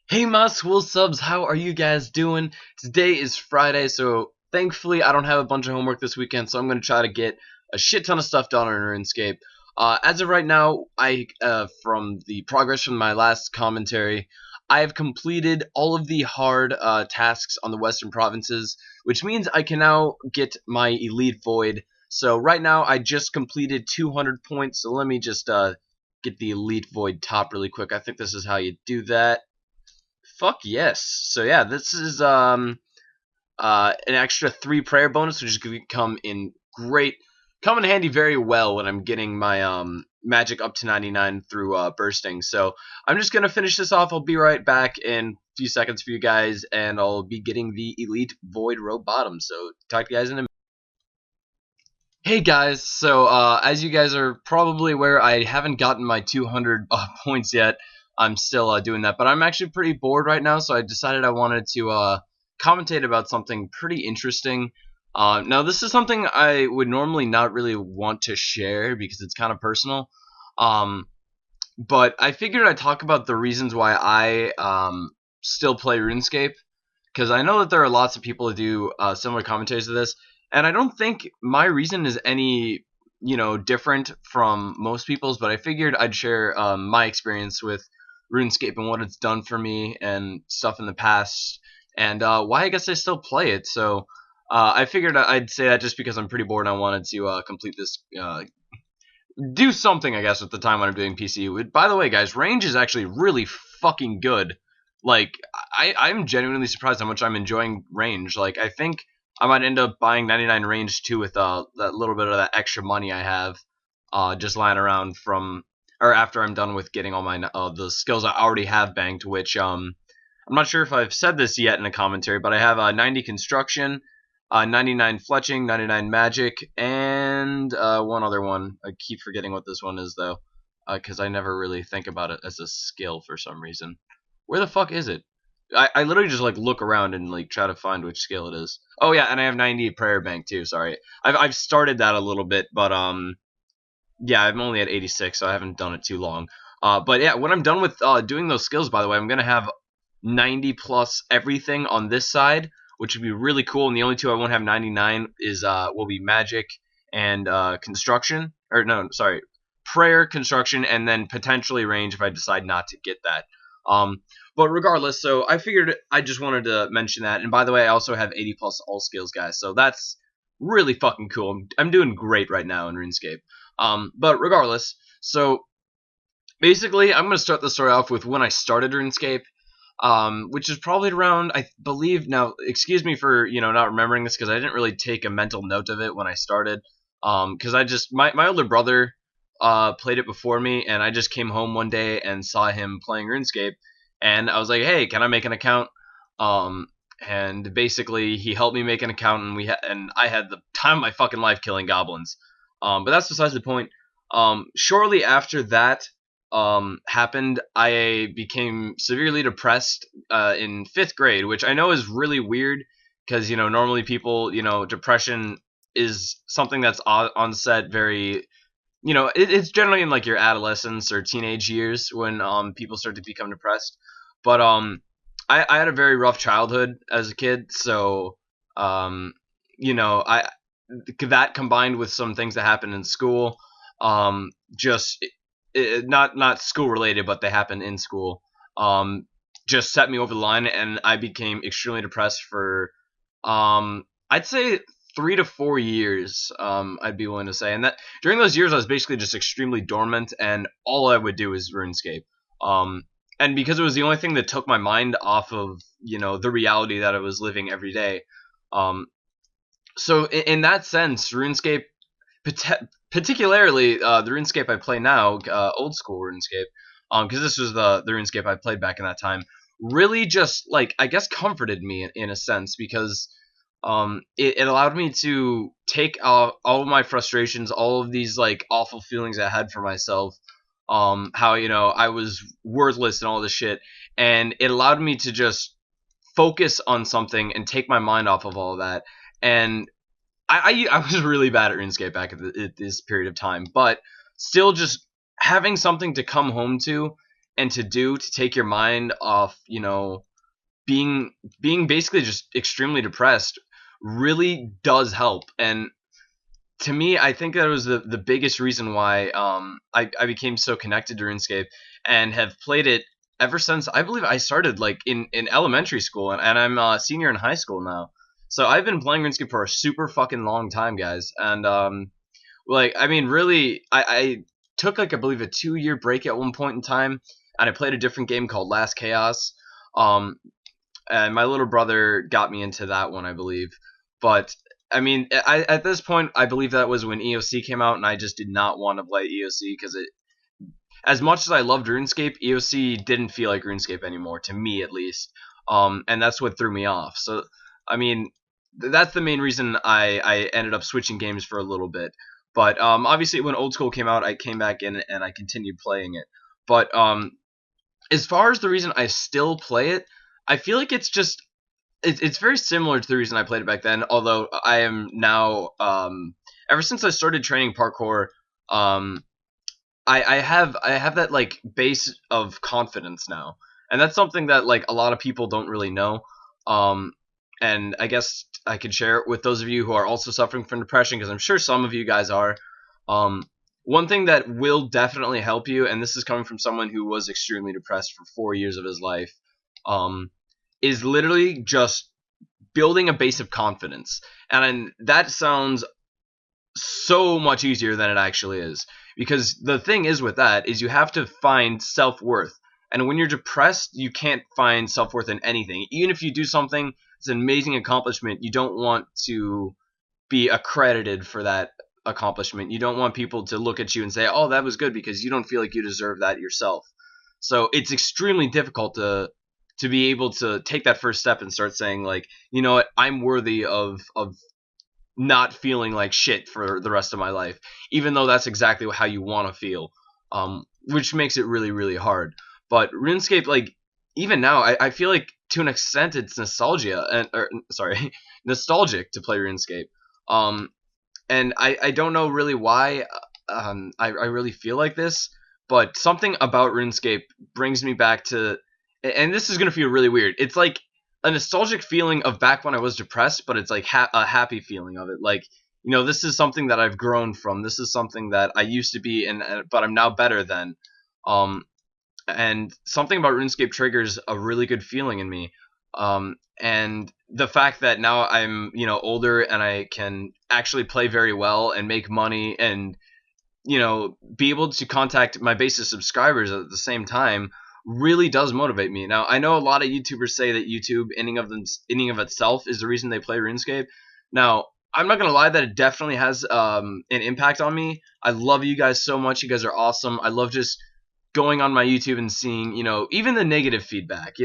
Hey my swole subs, how are you guys doing? Today is Friday, so thankfully I don't have a bunch of homework this weekend, so I'm going to try to get a shit ton of stuff done on RuneScape. As of right now, from the progress from my last commentary, I have completed all of the hard tasks on the Western provinces, which means I can now get my Elite Void. So right now I just completed 200 points, so let me just get the Elite Void top really quick. I think this is how you do that. Fuck yes. So yeah, this is an extra 3 prayer bonus, which is going to come in handy very well when I'm getting my magic up to 99 through bursting. So I'm just gonna finish this off. I'll be right back in a few seconds for you guys, and I'll be getting the Elite Void Row Bottom. So talk to you guys in a minute. Hey guys, so as you guys are probably aware, I haven't gotten my 200 points yet. I'm still doing that, but I'm actually pretty bored right now, so I decided I wanted to commentate about something pretty interesting. Now, this is something I would normally not really want to share because it's kind of personal, um, but I figured I'd talk about the reasons why I still play RuneScape, because I know that there are lots of people who do similar commentaries to this, and I don't think my reason is any different from most people's. But I figured I'd share my experience with RuneScape and what it's done for me and stuff in the past, and why I guess I still play it. So I figured I'd say that just because I'm pretty bored and I wanted to complete this. Do something, I guess, at the time when I'm doing PC. By the way, guys, range is actually really fucking good. Like, I'm genuinely surprised how much I'm enjoying range. Like, I think I might end up buying 99 range too with that little bit of that extra money I have just lying around from or after I'm done with getting all my the skills I already have banked. Which I'm not sure if I've said this yet in a commentary, but I have 90 construction, 99 fletching, 99 magic, and one other one. I keep forgetting what this one is though, because I never really think about it as a skill for some reason. Where the fuck is it? I literally just like look around and like try to find which skill it is. Oh yeah, and I have 90 prayer bank too. Sorry, I've started that a little bit, but yeah, I'm only at 86, so I haven't done it too long. But yeah, when I'm done with doing those skills, by the way, I'm gonna have 90 plus everything on this side, which would be really cool. And the only two I won't have 99 is will be magic and construction, or no, sorry, prayer, construction, and then potentially range if I decide not to get that. But regardless, so I figured I just wanted to mention that. And by the way, I also have 80 plus all skills, guys. So that's really fucking cool. I'm doing great right now in RuneScape. But regardless, so basically, I'm going to start the story off with when I started RuneScape, which is probably around, I believe, now, excuse me for, not remembering this, because I didn't really take a mental note of it when I started, because my older brother played it before me, and I just came home one day and saw him playing RuneScape, and I was like, hey, can I make an account? And basically, he helped me make an account, and I had the time of my fucking life killing goblins. But that's besides the point. Shortly after that happened, I became severely depressed in 5th grade, which I know is really weird because, normally people, depression is something that's onset very, it's generally in like your adolescence or teenage years when people start to become depressed. But I had a very rough childhood as a kid, so I that combined with some things that happened in school, just not school related, but they happened in school. Just set me over the line, and I became extremely depressed for I'd say 3 to 4 years. I'd be willing to say, and that during those years I was basically just extremely dormant, and all I would do is RuneScape. And because it was the only thing that took my mind off of the reality that I was living every day. So in that sense, RuneScape, particularly the RuneScape I play now, old school RuneScape, because this was the RuneScape I played back in that time, really just like I guess comforted me in a sense because it allowed me to take all of my frustrations, all of these like awful feelings I had for myself, how I was worthless and all this shit, and it allowed me to just focus on something and take my mind off of all of that. And I was really bad at RuneScape back at this period of time, but still just having something to come home to and to do to take your mind off, being basically just extremely depressed really does help. And to me, I think that was the biggest reason why I became so connected to RuneScape and have played it ever since. I believe I started like in elementary school, and I'm a senior in high school now. So I've been playing RuneScape for a super fucking long time, guys. And like, I mean, really, I took like, I believe, a 2-year break at one point in time, and I played a different game called Last Chaos. Um, and my little brother got me into that one, I believe. But I mean, at this point, I believe that was when EOC came out, and I just did not want to play EOC because as much as I loved RuneScape, EOC didn't feel like RuneScape anymore, to me at least. And that's what threw me off. So, I mean, that's the main reason I ended up switching games for a little bit. But obviously, when Old School came out, I came back in and I continued playing it. But as far as the reason I still play it, I feel like it's very similar to the reason I played it back then. Although I am now, ever since I started training parkour, I have that like base of confidence now, and that's something that like a lot of people don't really know. Um, and I guess I could share it with those of you who are also suffering from depression, because I'm sure some of you guys are. Um, One thing that will definitely help you, and this is coming from someone who was extremely depressed for 4 years of his life, um, is literally just building a base of confidence. And that sounds so much easier than it actually is. Because the thing is with that is you have to find self-worth. And when you're depressed, you can't find self-worth in anything. Even if you do something, it's an amazing accomplishment, you don't want to be accredited for that accomplishment. You don't want people to look at you and say, "Oh, that was good," because you don't feel like you deserve that yourself. So it's extremely difficult to be able to take that first step and start saying, like, you know what, I'm worthy of not feeling like shit for the rest of my life, even though that's exactly how you want to feel, which makes it really, really hard. But RuneScape, like, even now, I feel like to an extent it's nostalgia, sorry, nostalgic to play RuneScape. And I don't know really why I really feel like this, but something about RuneScape brings me back to, and this is going to feel really weird. It's like a nostalgic feeling of back when I was depressed, but it's like a happy feeling of it. Like, this is something that I've grown from. This is something that I used to be, but I'm now better than. Um, and something about RuneScape triggers a really good feeling in me. And the fact that now I'm, older and I can actually play very well and make money and, be able to contact my base of subscribers at the same time really does motivate me. Now, I know a lot of YouTubers say that YouTube, in of itself, is the reason they play RuneScape. Now, I'm not going to lie that it definitely has an impact on me. I love you guys so much. You guys are awesome. I love just going on my YouTube and seeing, even the negative feedback,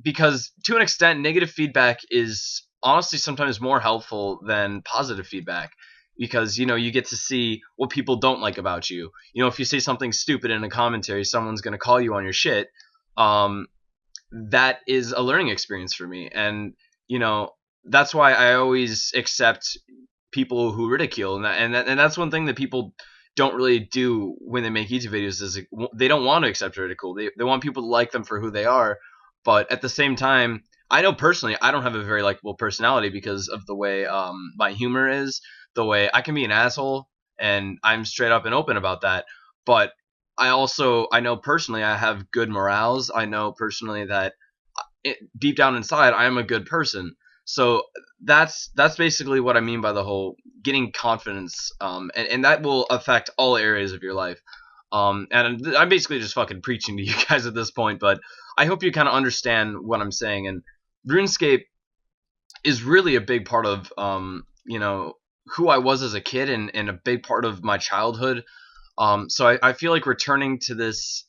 because to an extent, negative feedback is honestly sometimes more helpful than positive feedback, because, you get to see what people don't like about you. If you say something stupid in a commentary, someone's going to call you on your shit. That is a learning experience for me. And, that's why I always accept people who ridicule. And that's one thing that people don't really do when they make YouTube videos, is they don't want to accept ridicule. They want people to like them for who they are. But at the same time, I know personally I don't have a very likable personality because of the way my humor is, the way I can be an asshole, and I'm straight up and open about that. But I know personally I have good morals. I know personally that deep down inside I am a good person. So that's basically what I mean by the whole getting confidence, and that will affect all areas of your life. And I'm basically just fucking preaching to you guys at this point, but I hope you kind of understand what I'm saying. And RuneScape is really a big part of, who I was as a kid, and a big part of my childhood. So I feel like returning to this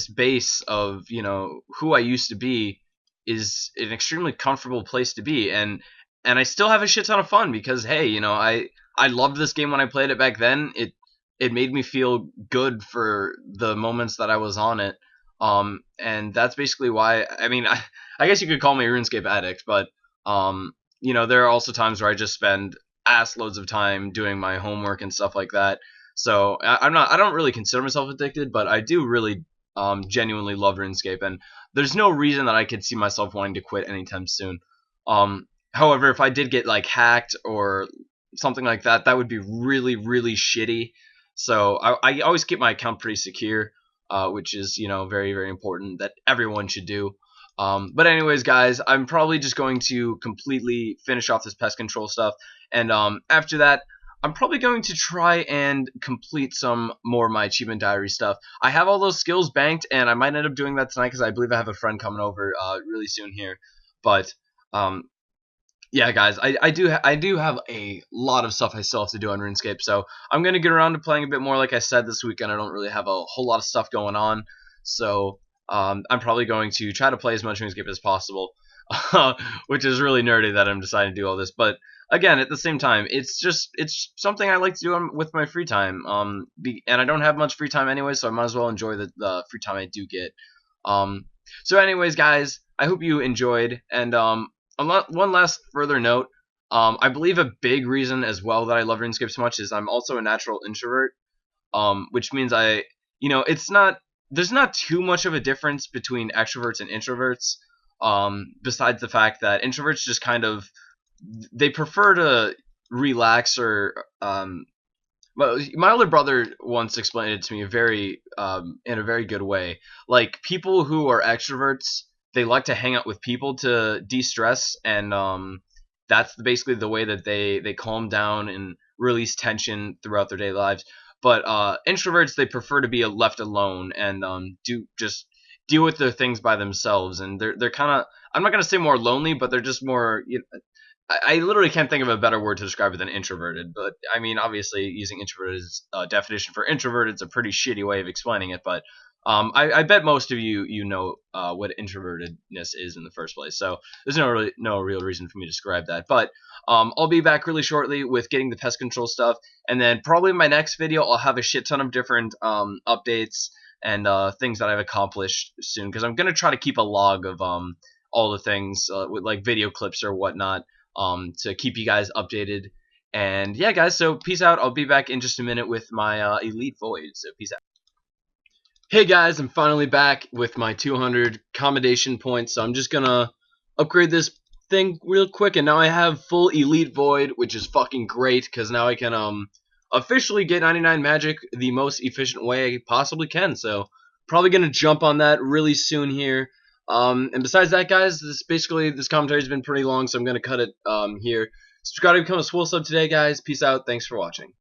base of, who I used to be is an extremely comfortable place to be. And I still have a shit ton of fun because, hey, I loved this game when I played it back then. It made me feel good for the moments that I was on it. And that's basically why, I mean, I guess you could call me a RuneScape addict, but, there are also times where I just spend ass loads of time doing my homework and stuff like that. So I don't really consider myself addicted, but I do really genuinely love RuneScape, and there's no reason that I could see myself wanting to quit anytime soon. However, if I did get like hacked or something like that, that would be really, really shitty. So I always keep my account pretty secure, which is, you know, very, very important that everyone should do. But anyways, guys, I'm probably just going to completely finish off this pest control stuff, and after that, I'm probably going to try and complete some more of my achievement diary stuff. I have all those skills banked, and I might end up doing that tonight because I believe I have a friend coming over really soon here. But um, yeah, guys, I do have a lot of stuff I still have to do on RuneScape, so I'm gonna get around to playing a bit more. Like I said, this weekend I don't really have a whole lot of stuff going on, so I'm probably going to try to play as much RuneScape as possible, which is really nerdy that I'm deciding to do all this. But again, at the same time, it's something I like to do with my free time. And I don't have much free time anyway, so I might as well enjoy the free time I do get. So anyways, guys, I hope you enjoyed, and one last further note. I believe a big reason as well that I love RuneScape so much is I'm also a natural introvert. Which means it's not there's not too much of a difference between extroverts and introverts. Besides the fact that introverts just kind of they prefer to relax or well, my older brother once explained it to me in a very good way. Like people who are extroverts, they like to hang out with people to de-stress, and that's basically the way that they calm down and release tension throughout their daily lives. But introverts, they prefer to be left alone and just deal with their things by themselves, and they're kind of, I'm not gonna say more lonely, but they're just more, I literally can't think of a better word to describe it than introverted. But I mean, obviously, using introverted as a definition for introverted is a pretty shitty way of explaining it. But I bet most of you know what introvertedness is in the first place. So there's no real reason for me to describe that. But I'll be back really shortly with getting the pest control stuff, and then probably in my next video I'll have a shit ton of different updates and things that I've accomplished soon, because I'm gonna try to keep a log of all the things with like video clips or whatnot, to keep you guys updated. And yeah, guys, so peace out. I'll be back in just a minute with my Elite Void, so peace out. Hey guys, I'm finally back with my 200 commendation points, so I'm just gonna upgrade this thing real quick, and now I have full Elite Void, which is fucking great, because now I can officially get 99 magic the most efficient way I possibly can, so probably gonna jump on that really soon here. And besides that, guys, this commentary has been pretty long, so I'm gonna cut it here. Subscribe to become a swole sub today, guys. Peace out. Thanks for watching.